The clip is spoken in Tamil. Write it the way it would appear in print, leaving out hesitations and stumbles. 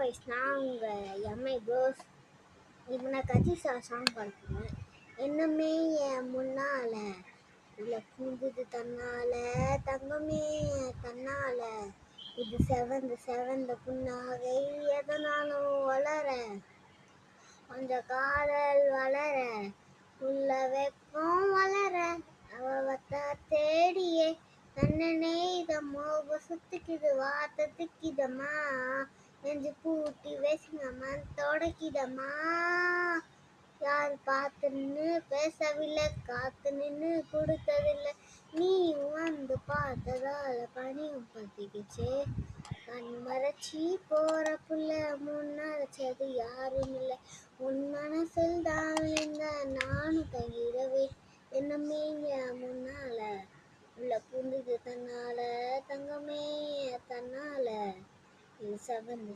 வாய்ஸ் நான் உங்கள் எம்ஐ ப்ரோஸ். இப்போ நான் கஜிசா சாங் பாடுறேன். என்னமே என் முன்னால உள்ள பூந்துது தன்னால, தங்கமே தன்னால, இது செவந்த செவந்த புண்ணாகை எதனாலும் வளர, கொஞ்சம் காதல் வளர, உள்ள வெக்கம் வளர, அவத்த தேடியே தன்னனே இதமோ சுத்துக்குது வார்த்தை திக்கிதம்மா, நெஞ்சு பூட்டி பேசினம்மா தொடக்கிதம்மா, யார் பார்த்து நின்று பேசவில்லை, காத்து நின்று கொடுத்ததில்லை, நீ வந்து பார்த்ததால பனியும் பத்திக்கிச்சே, கண் மறைச்சி போற புள்ள முன்னரைச்சது யாரும் இல்லை, உன் மனசில் தான் விழுந்த நானும் தங்கிடவே, என்னமே முன்னால உள்ள புந்துது தன்னால, தங்கமே தன்னால, இது செவந்து